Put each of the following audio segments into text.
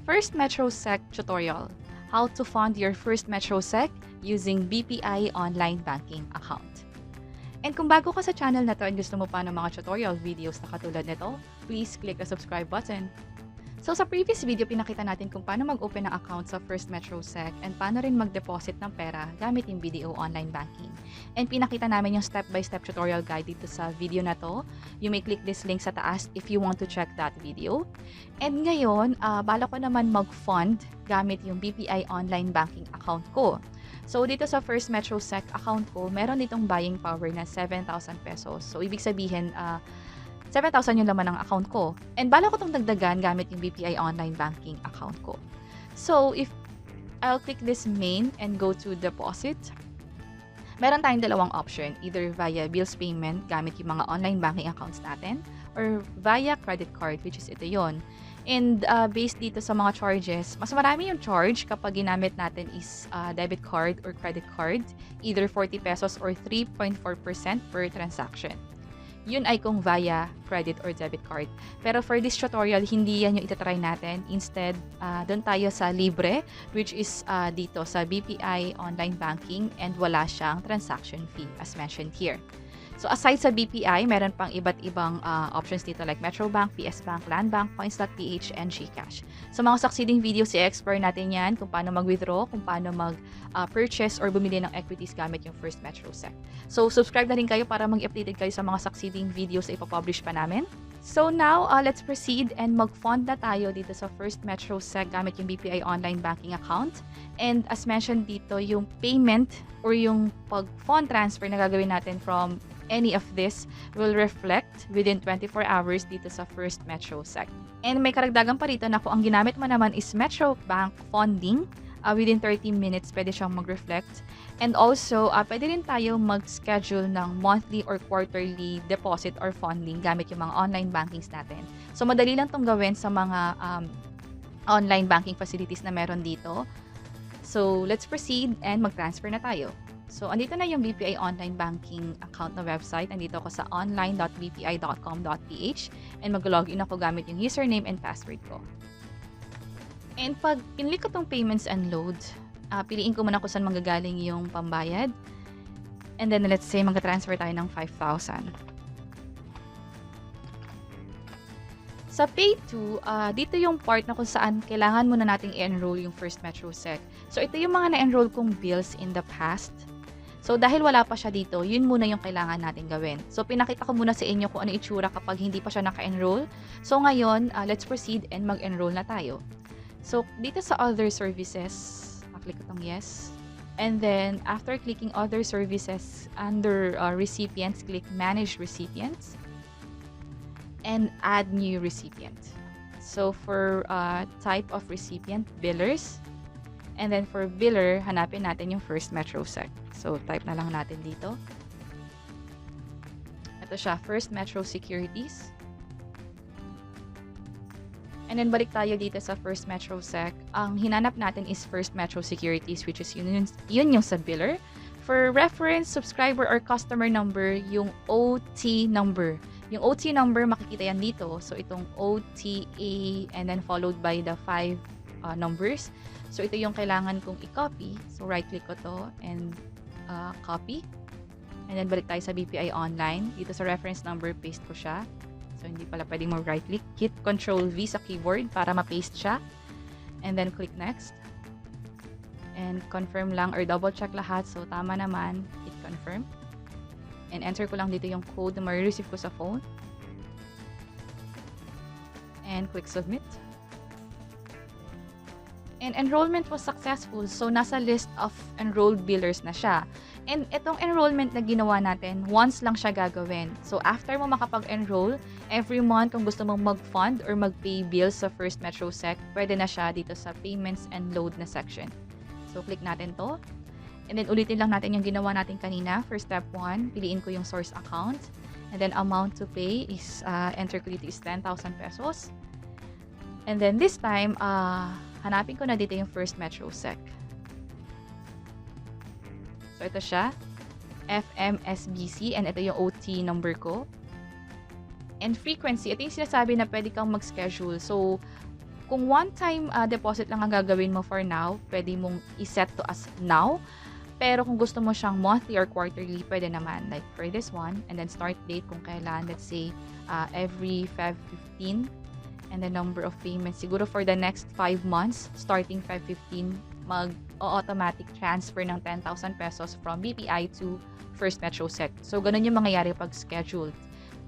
First Metro Sec tutorial, how to fund your First Metro Sec using BPI Online Banking account. And kung bago ka sa channel na to and gusto mo pa ng mga tutorial videos na katulad nito, please click the subscribe button. So sa previous video, pinakita natin kung paano mag-open ng account sa First Metro Sec and paano rin mag-deposit ng pera gamit yung BDO Online Banking. And pinakita namin yung step-by-step tutorial guide dito sa video na to. You may click this link sa taas if you want to check that video. And ngayon, bala ko naman mag-fund gamit yung BPI Online Banking account ko. So dito sa First Metro Sec account ko, meron ditong buying power na 7,000 pesos. So ibig sabihin, 7,000 yung laman ng account ko. And bala ko itong dagdagan gamit yung BPI Online Banking account ko. So, if I'll click this main and go to deposit, meron tayong dalawang option. Either via bills payment gamit yung mga online banking accounts natin or via credit card, which is ito yon. And based dito sa mga charges, mas marami yung charge kapag ginamit natin is debit card or credit card, either 40 pesos or 3.4% per transaction. Yun ay kung via credit or debit card. Pero for this tutorial, hindi yan yung itatry natin. Instead, doon tayo sa libre, which is dito sa BPI Online Banking and wala siyang transaction fee as mentioned here. So aside sa BPI, meron pang iba't ibang options dito like Metro Bank, PS Bank, Land Bank, Coins.ph, and GCash. So mga succeeding videos, i-explore natin yan kung paano mag-withdraw, kung paano mag-purchase or bumili ng equities gamit yung First Metro Sec. So subscribe na rin kayo para mag-updated kayo sa mga succeeding videos na ipapublish pa namin. So now, let's proceed and mag-fund na tayo dito sa First Metro Sec gamit yung BPI Online Banking account. And as mentioned dito, yung payment or yung pag-fund transfer na gagawin natin from any of this will reflect within 24 hours dito sa First Metro Sec. And may karagdagan pa rito na kung ang ginamit mo naman is Metro Bank funding, within 30 minutes pwede siyang mag-reflect. And also, pwede rin tayo mag-schedule ng monthly or quarterly deposit or funding gamit yung mga online bankings natin. So, madali lang itong gawin sa mga online banking facilities na meron dito. So, let's proceed and mag-transfer na tayo. So, andito na yung BPI Online Banking account na website. Andito ako sa online.bpi.com.ph and mag-login ako gamit yung username and password ko. And pag pinlik ko tong payments and load, piliin ko muna kung saan manggagaling yung pambayad. And then, let's say, mag-transfer tayo ng 5,000. Sa Pay to, dito yung part na kung saan kailangan muna nating i-enroll yung First Metro Sec. So, ito yung mga na-enroll kong bills in the past. So, dahil wala pa siya dito, yun muna yung kailangan natin gawin. So, pinakita ko muna sa inyo kung ano itsura kapag hindi pa siya naka-enroll. So, ngayon, let's proceed and mag-enroll na tayo. So, dito sa Other Services, click itong Yes. And then, after clicking Other Services, under Recipients, click Manage Recipients. And Add New Recipient. So, for type of recipient, billers. And then, for biller, hanapin natin yung First Metro Sec. So, type na lang natin dito. Ito siya, First Metro Securities. And then, balik tayo dito sa First Metro Sec. Ang hinanap natin is First Metro Securities, which is yun yung sa biller. For reference, subscriber or customer number, yung OT number. Yung OT number, makikita yan dito. So, itong OTA and then followed by the 5 numbers. So, ito yung kailangan kong i-copy. So, right-click ko to and copy. And then, balik tayo sa BPI Online. Dito sa reference number, paste ko siya. So, hindi pala pwedeng mag-right-click. Hit Control-V sa keyboard para ma-paste siya. And then, click Next. And confirm lang or double-check lahat. So, tama naman. Hit Confirm. And enter ko lang dito yung code na ma-receive ko sa phone. And click Submit. And enrollment was successful. So, nasa list of enrolled billers na siya. And itong enrollment na ginawa natin, once lang siya gagawin. So, after mo makapag-enroll, every month kung gusto mong mag-fund or mag-pay bills sa First Metro Sec, pwede na siya dito sa Payments and Load na section. So, click natin to. And then, ulitin lang natin yung ginawa natin kanina. For step 1, piliin ko yung source account. And then, amount to pay is, enter ko dito is 10,000 pesos. And then, this time, hanapin ko na dito yung First Metro Sec. So, ito siya. FMSBC. And ito yung OT number ko. And frequency. Ito yung sinasabi na pwede kang mag-schedule. So, Kung one-time deposit lang ang gagawin mo for now, pwede mong iset to as now. Pero kung gusto mo siyang monthly or quarterly, pwede naman. Like for this one, and then start date kung kailan, let's say, every Feb 15. And the number of payments, siguro for the next 5 months, starting Feb 15, mag-automatic transfer ng 10,000 pesos from BPI to First Metrosec. So, ganun yung mangyayari pag scheduled.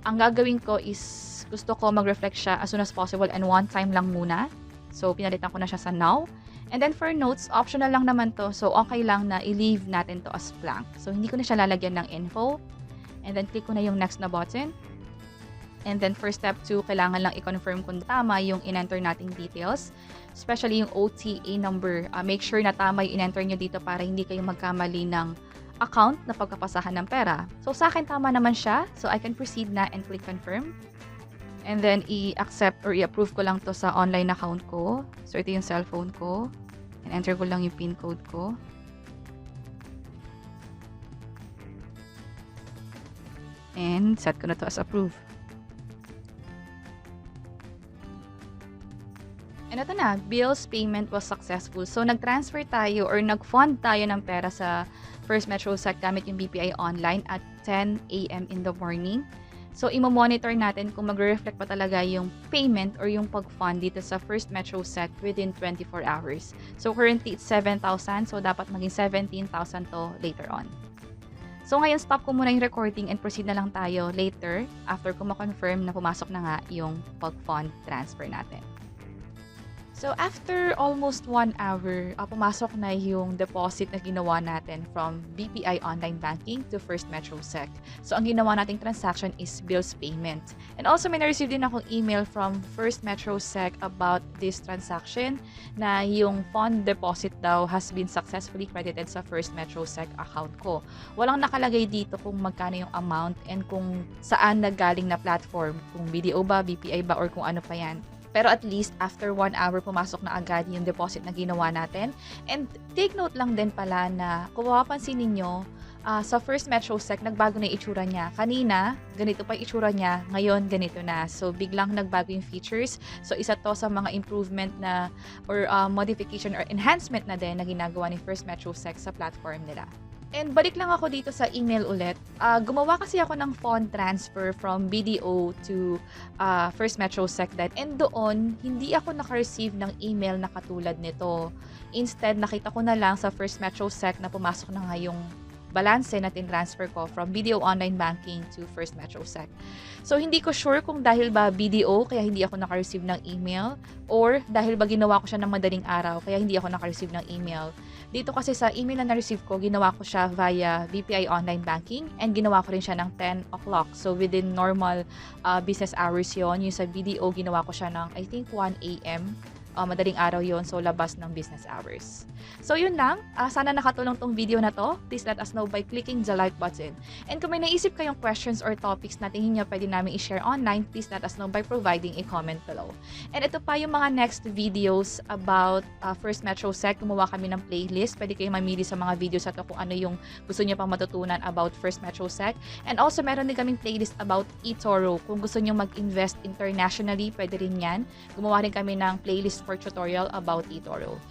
Ang gagawin ko is, gusto ko mag-reflect siya as soon as possible and one time lang muna. So, pinalitan ko na siya sa now. And then for notes, optional lang naman to. So, okay lang na i-leave natin to as blank. So, hindi ko na siya lalagyan ng info. And then, click ko na yung next na button. And then for step 2, kailangan lang i-confirm kung tama yung in-enter nating details. Especially yung OTA number. Make sure na tama yung in-enter nyo dito para hindi kayo magkamali ng account na pagkapasahan ng pera. So sa akin tama naman siya. So I can proceed na and click confirm. And then i-accept or i-approve ko lang to sa online account ko. So ito yung cellphone ko. And enter ko lang yung PIN code ko. And set ko na to as approve. And ito na, bills payment was successful. So, nag-transfer tayo or nag-fund tayo ng pera sa First Metro Sec gamit yung BPI Online at 10 a.m. in the morning. So, imo-monitor natin kung magre-reflect pa talaga yung payment or yung pag-fund dito sa First Metro Sec within 24 hours. So, currently, it's 7,000. So, dapat maging 17,000 to later on. So, ngayon, stop ko muna yung recording and proceed na lang tayo later after ko ma-confirm na pumasok na nga yung pag-fund transfer natin. So, after almost 1 hour, pumasok na yung deposit na ginawa natin from BPI Online Banking to First Metro Sec. So, ang ginawa nating transaction is bills payment. And also, may na-receive din akong email from First Metro Sec about this transaction na yung fund deposit daw has been successfully credited sa First Metro Sec account ko. Walang nakalagay dito kung magkano yung amount and kung saan nagaling na platform. Kung BDO ba, BPI ba, or kung ano pa yan. Pero at least, after 1 hour, pumasok na agad yung deposit na ginawa natin. And take note lang din pala na kung mapapansin ninyo, sa First Metro Sec, nagbago na yung itsura niya. Kanina, ganito pa yung itsura niya. Ngayon, ganito na. So, biglang nagbago yung features. So, isa to sa mga improvement na or modification or enhancement na din na ginagawa ni First Metro Sec sa platform nila. And balik lang ako dito sa email ulit. Gumawa kasi ako ng fund transfer from BDO to First Metro Sec. And doon, hindi ako naka-receive ng email na katulad nito. Instead, nakita ko na lang sa First Metro Sec na pumasok na nga yung balance na tinransfer ko from BDO Online Banking to First Metro Sec. So, hindi ko sure kung dahil ba BDO kaya hindi ako naka-receive ng email or dahil ba ginawa ko siya ng madaling araw kaya hindi ako naka-receive ng email. Dito kasi sa email na na-receive ko, ginawa ko siya via BPI Online Banking and ginawa ko rin siya ng 10 o'clock. So, within normal business hours yon. Yung sa BDO, ginawa ko siya ng, I think, 1 a.m. Madaling araw yon, so labas ng business hours. So yun lang, sana nakatulong tong video na to. Please let us know by clicking the like button. And kung may naisip kayong questions or topics na tingin nyo pwede namin i-share online, please let us know by providing a comment below. And ito pa yung mga next videos about First Metro Sec. Gumawa kami ng playlist. Pwede kayong mamili sa mga videos na to kung ano yung gusto nyo pang matutunan about First Metro Sec. And also meron din kaming playlist about eToro. Kung gusto nyo mag-invest internationally, pwede rin yan. Gumawa rin kami ng playlist for tutorial about eToro.